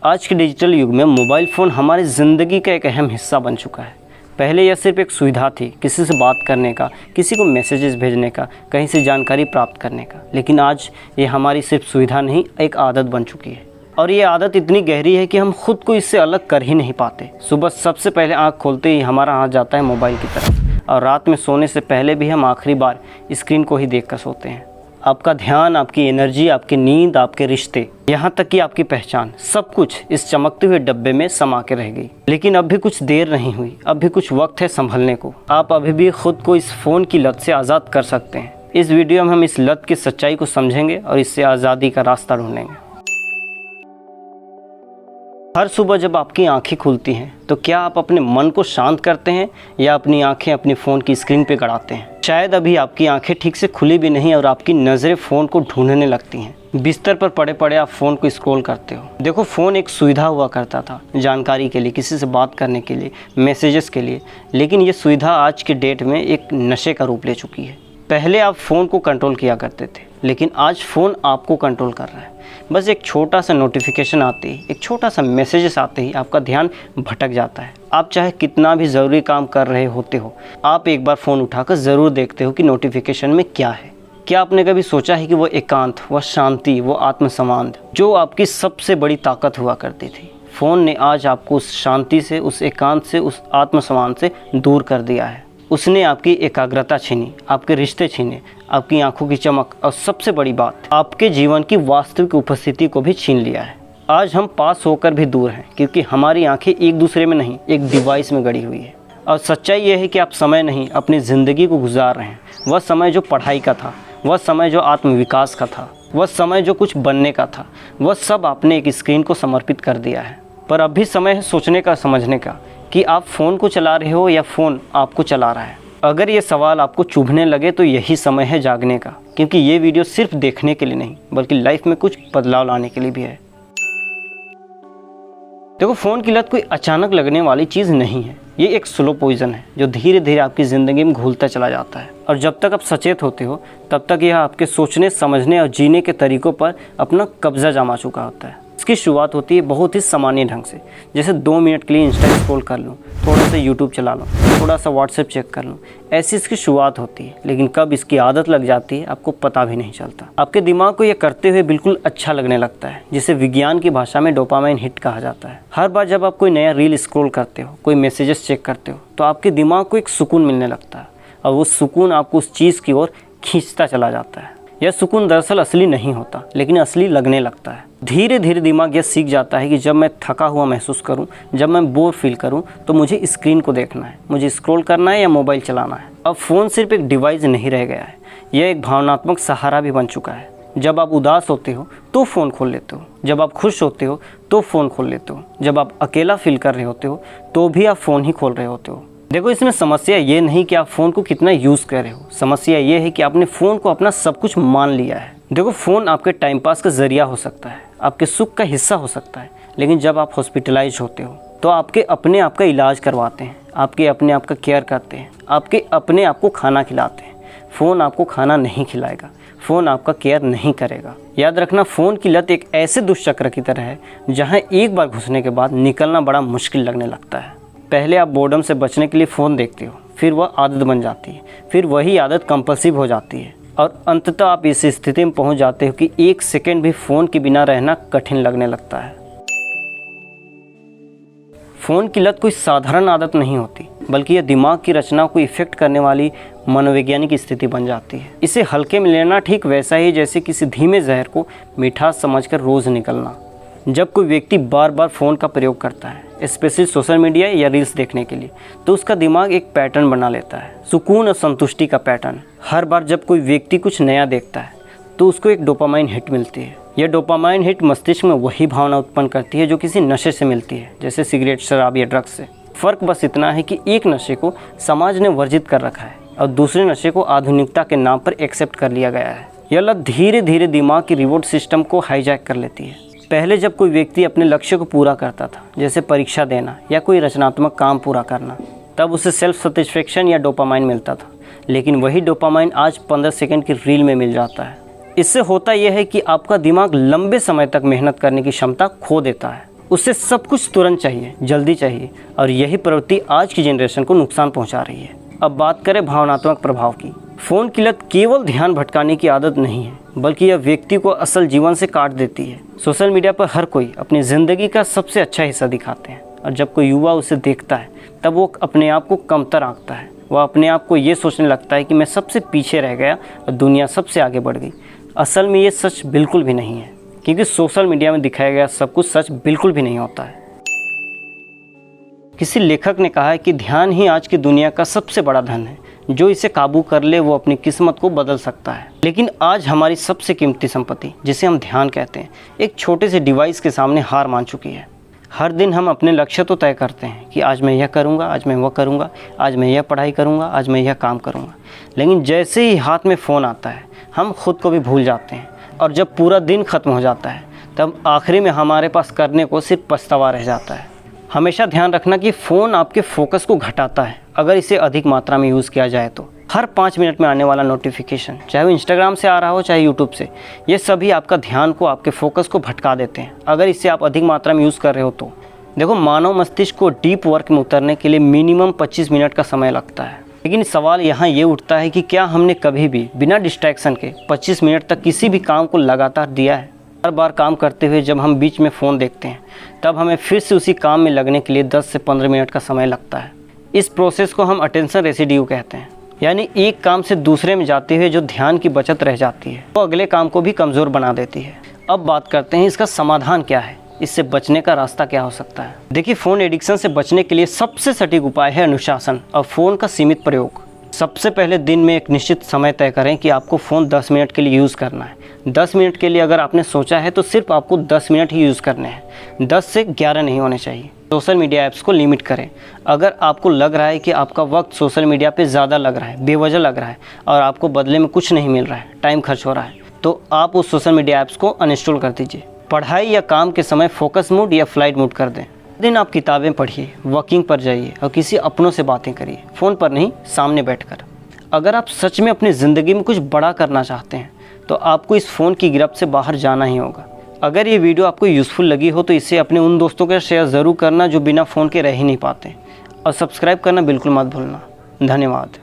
आज के डिजिटल युग में मोबाइल फ़ोन हमारी ज़िंदगी का एक अहम हिस्सा बन चुका है। पहले यह सिर्फ एक सुविधा थी, किसी से बात करने का, किसी को मैसेजेस भेजने का, कहीं से जानकारी प्राप्त करने का। लेकिन आज ये हमारी सिर्फ सुविधा नहीं, एक आदत बन चुकी है। और ये आदत इतनी गहरी है कि हम खुद को इससे अलग कर ही नहीं पाते। सुबह सबसे पहले आँख खोलते ही हमारा हाथ जाता है मोबाइल की तरफ, और रात में सोने से पहले भी हम आखिरी बार स्क्रीन को ही देख कर सोते हैं। आपका ध्यान, आपकी एनर्जी, आपकी नींद, आपके रिश्ते, यहाँ तक कि आपकी पहचान, सब कुछ इस चमकते हुए डब्बे में समा के रह गई। लेकिन अब भी कुछ देर नहीं हुई, अब भी कुछ वक्त है संभलने को। आप अभी भी खुद को इस फ़ोन की लत से आज़ाद कर सकते हैं। इस वीडियो में हम इस लत की सच्चाई को समझेंगे और इससे आज़ादी का रास्ता ढूंढेंगे। हर सुबह जब आपकी आंखें खुलती हैं तो क्या आप अपने मन को शांत करते हैं या अपनी आंखें अपनी फ़ोन की स्क्रीन पे गड़ाते हैं? शायद अभी आपकी आंखें ठीक से खुली भी नहीं और आपकी नज़रें फ़ोन को ढूंढने लगती हैं। बिस्तर पर पड़े पड़े आप फ़ोन को स्क्रॉल करते हो। देखो, फ़ोन एक सुविधा हुआ करता था, जानकारी के लिए, किसी से बात करने के लिए, मैसेजेस के लिए। लेकिन ये सुविधा आज के डेट में एक नशे का रूप ले चुकी है। पहले आप फ़ोन को कंट्रोल किया करते थे, लेकिन आज फ़ोन आपको कंट्रोल कर रहा है। बस एक छोटा सा नोटिफिकेशन आते ही, एक छोटा सा मैसेजेस आते ही आपका ध्यान भटक जाता है। आप चाहे कितना भी ज़रूरी काम कर रहे होते हो, आप एक बार फ़ोन उठाकर ज़रूर देखते हो कि नोटिफिकेशन में क्या है। क्या आपने कभी सोचा है कि वो एकांत, वह शांति, वो आत्मसंवाद जो आपकी सबसे बड़ी ताकत हुआ करती थी, फ़ोन ने आज आपको उस शांति से, उस एकांत से, उस आत्मसंवाद से दूर कर दिया है। उसने आपकी एकाग्रता छीनी, आपके रिश्ते छीने, आपकी आंखों की चमक और सबसे बड़ी बात, आपके जीवन की वास्तविक उपस्थिति को भी छीन लिया है। आज हम पास होकर भी दूर हैं क्योंकि हमारी आंखें एक दूसरे में नहीं, एक डिवाइस में गड़ी हुई है। और सच्चाई यह है कि आप समय नहीं, अपनी ज़िंदगी को गुजार रहे हैं। वह समय जो पढ़ाई का था, वह समय जो आत्मविकास का था, वह समय जो कुछ बनने का था, वह सब आपने एक स्क्रीन को समर्पित कर दिया है। पर अब भी समय है सोचने का, समझने का कि आप फ़ोन को चला रहे हो या फ़ोन आपको चला रहा है। अगर ये सवाल आपको चुभने लगे तो यही समय है जागने का, क्योंकि ये वीडियो सिर्फ देखने के लिए नहीं बल्कि लाइफ में कुछ बदलाव लाने के लिए भी है। देखो, फ़ोन की लत कोई अचानक लगने वाली चीज़ नहीं है। ये एक स्लो पॉइजन है जो धीरे धीरे आपकी ज़िंदगी में घुलता चला जाता है। और जब तक आप सचेत होते हो तब तक यह आपके सोचने, समझने और जीने के तरीक़ों पर अपना कब्जा जमा चुका होता है। इसकी शुरुआत होती है बहुत ही सामान्य ढंग से, जैसे 2 मिनट के लिए इंस्टा स्क्रॉल कर लूँ, थोड़ा सा यूट्यूब चला लूँ, थोड़ा सा व्हाट्सएप चेक कर लूँ। ऐसी इसकी शुरुआत होती है। लेकिन कब इसकी आदत लग जाती है आपको पता भी नहीं चलता। आपके दिमाग को यह करते हुए बिल्कुल अच्छा लगने लगता है, जिसे विज्ञान की भाषा में डोपामाइन हिट कहा जाता है। हर बार जब आप कोई नया रील स्क्रॉल करते हो, कोई मैसेजेस चेक करते हो, तो आपके दिमाग को एक सुकून मिलने लगता है और वो सुकून आपको उस चीज़ की ओर खींचता चला जाता है। यह सुकून दरअसल असली नहीं होता, लेकिन असली लगने लगता है। धीरे धीरे दिमाग यह सीख जाता है कि जब मैं थका हुआ महसूस करूं, जब मैं बोर फील करूं, तो मुझे स्क्रीन को देखना है, मुझे स्क्रॉल करना है या मोबाइल चलाना है। अब फ़ोन सिर्फ एक डिवाइस नहीं रह गया है, यह एक भावनात्मक सहारा भी बन चुका है। जब आप उदास होते हो तो फ़ोन खोल लेते हो, जब आप खुश होते हो तो फ़ोन खोल लेते हो, जब आप अकेला फील कर रहे होते हो तो भी आप फ़ोन ही खोल रहे होते हो। देखो, इसमें समस्या ये नहीं कि आप फ़ोन को कितना यूज़ कर रहे हो, समस्या ये है कि आपने फ़ोन को अपना सब कुछ मान लिया है। देखो, फ़ोन आपके टाइम पास का ज़रिया हो सकता है, आपके सुख का हिस्सा हो सकता है, लेकिन जब आप हॉस्पिटलाइज होते हो तो आपके अपने आप का इलाज करवाते हैं, आपके अपने आप का केयर करते हैं, आपके अपने आप को खाना खिलाते हैं। फ़ोन आपको खाना नहीं खिलाएगा, फ़ोन आपका केयर नहीं करेगा। याद रखना, फ़ोन की लत एक ऐसे दुष्चक्र की तरह है जहाँ एक बार घुसने के बाद निकलना बड़ा मुश्किल लगने लगता है। पहले आप बोर्डम से बचने के लिए फ़ोन देखते हो, फिर वह आदत बन जाती है, फिर वही आदत कंपल्सिव हो जाती है और अंततः आप इस स्थिति में पहुंच जाते हो कि 1 सेकंड भी फ़ोन के बिना रहना कठिन लगने लगता है। फ़ोन की लत कोई साधारण आदत नहीं होती, बल्कि यह दिमाग की रचना को इफ़ेक्ट करने वाली मनोवैज्ञानिक स्थिति बन जाती है। इसे हल्के में लेना ठीक वैसा ही जैसे किसी धीमे जहर को मीठा समझकर रोज़ निकलना। जब कोई व्यक्ति बार बार फ़ोन का प्रयोग करता है, स्पेशली सोशल मीडिया या रील्स देखने के लिए, तो उसका दिमाग एक पैटर्न बना लेता है, सुकून और संतुष्टि का पैटर्न। हर बार जब कोई व्यक्ति कुछ नया देखता है तो उसको एक डोपामाइन हिट मिलती है। यह डोपामाइन हिट मस्तिष्क में वही भावना उत्पन्न करती है जो किसी नशे से मिलती है, जैसे सिगरेट, शराब या ड्रग्स से। फ़र्क बस इतना है कि एक नशे को समाज ने वर्जित कर रखा है और दूसरे नशे को आधुनिकता के नाम पर एक्सेप्ट कर लिया गया है। यह लत धीरे धीरे दिमाग की रिवॉर्ड सिस्टम को हाईजैक कर लेती है। पहले जब कोई व्यक्ति अपने लक्ष्य को पूरा करता था, जैसे परीक्षा देना या कोई रचनात्मक काम पूरा करना, तब उसे सेल्फ सेटिस्फेक्शन या डोपामाइन मिलता था। लेकिन वही डोपामाइन आज 15 सेकंड की रील में मिल जाता है। इससे होता यह है कि आपका दिमाग लंबे समय तक मेहनत करने की क्षमता खो देता है। उसे सब कुछ तुरंत चाहिए, जल्दी चाहिए, और यही प्रवृत्ति आज की जनरेशन को नुकसान पहुंचा रही है। अब बात करें भावनात्मक प्रभाव की। फ़ोन की लत केवल ध्यान भटकाने की आदत नहीं है, बल्कि यह व्यक्ति को असल जीवन से काट देती है। सोशल मीडिया पर हर कोई अपनी ज़िंदगी का सबसे अच्छा हिस्सा दिखाते हैं, और जब कोई युवा उसे देखता है तब वो अपने आप को कमतर आंकता है। वह अपने आप को ये सोचने लगता है कि मैं सबसे पीछे रह गया और दुनिया सबसे आगे बढ़ गई। असल में ये सच बिल्कुल भी नहीं है, क्योंकि सोशल मीडिया में दिखाया गया सब कुछ सच बिल्कुल भी नहीं होता है। किसी लेखक ने कहा है कि ध्यान ही आज की दुनिया का सबसे बड़ा धन है। जो इसे काबू कर ले वो अपनी किस्मत को बदल सकता है। लेकिन आज हमारी सबसे कीमती संपत्ति, जिसे हम ध्यान कहते हैं, एक छोटे से डिवाइस के सामने हार मान चुकी है। हर दिन हम अपने लक्ष्य तो तय करते हैं कि आज मैं यह करूंगा, आज मैं वह करूंगा, आज मैं यह पढ़ाई करूंगा, आज मैं यह काम करूंगा। लेकिन जैसे ही हाथ में फ़ोन आता है हम खुद को भी भूल जाते हैं, और जब पूरा दिन ख़त्म हो जाता है तब आखिरी में हमारे पास करने को सिर्फ पछतावा रह जाता है। हमेशा ध्यान रखना कि फ़ोन आपके फोकस को घटाता है अगर इसे अधिक मात्रा में यूज़ किया जाए तो। हर 5 मिनट में आने वाला नोटिफिकेशन, चाहे वो इंस्टाग्राम से आ रहा हो चाहे यूट्यूब से, ये सभी आपका ध्यान को, आपके फोकस को भटका देते हैं अगर इसे आप अधिक मात्रा में यूज़ कर रहे हो तो। देखो, मानव मस्तिष्क को डीप वर्क में उतरने के लिए मिनिमम 25 मिनट का समय लगता है। लेकिन सवाल यहाँ ये उठता है कि क्या हमने कभी भी बिना डिस्ट्रैक्शन के 25 मिनट तक किसी भी काम को लगातार दिया है? हर बार काम करते हुए जब हम बीच में फ़ोन देखते हैं तब हमें फिर से उसी काम में लगने के लिए 10 से 15 मिनट का समय लगता है। इस प्रोसेस को हम अटेंशन रेसिड्यू कहते हैं, यानी एक काम से दूसरे में जाते हुए जो ध्यान की बचत रह जाती है वो अगले काम को भी कमज़ोर बना देती है। अब बात करते हैं इसका समाधान क्या है, इससे बचने का रास्ता क्या हो सकता है। देखिए, फ़ोन एडिक्शन से बचने के लिए सबसे सटीक उपाय है अनुशासन और फ़ोन का सीमित प्रयोग। सबसे पहले दिन में एक निश्चित समय तय करें कि आपको फ़ोन 10 मिनट के लिए यूज़ करना है। 10 मिनट के लिए अगर आपने सोचा है तो सिर्फ आपको 10 मिनट ही यूज़ करने हैं, 10 से 11 नहीं होने चाहिए। सोशल मीडिया ऐप्स को लिमिट करें। अगर आपको लग रहा है कि आपका वक्त सोशल मीडिया पे ज़्यादा लग रहा है, बेवजह लग रहा है और आपको बदले में कुछ नहीं मिल रहा है, टाइम खर्च हो रहा है, तो आप उस सोशल मीडिया ऐप्स को अनइंस्टॉल कर दीजिए। पढ़ाई या काम के समय फोकस मोड या फ्लाइट मोड कर दें। दिन आप किताबें पढ़िए, वॉकिंग पर जाइए और किसी अपनों से बातें करिए, फ़ोन पर नहीं, सामने बैठकर। अगर आप सच में अपनी ज़िंदगी में कुछ बड़ा करना चाहते हैं तो आपको इस फ़ोन की गिरफ्त से बाहर जाना ही होगा। अगर ये वीडियो आपको यूज़फुल लगी हो तो इसे अपने उन दोस्तों के साथ शेयर ज़रूर करना जो बिना फ़ोन के रह ही नहीं पाते, और सब्सक्राइब करना बिल्कुल मत भूलना। धन्यवाद।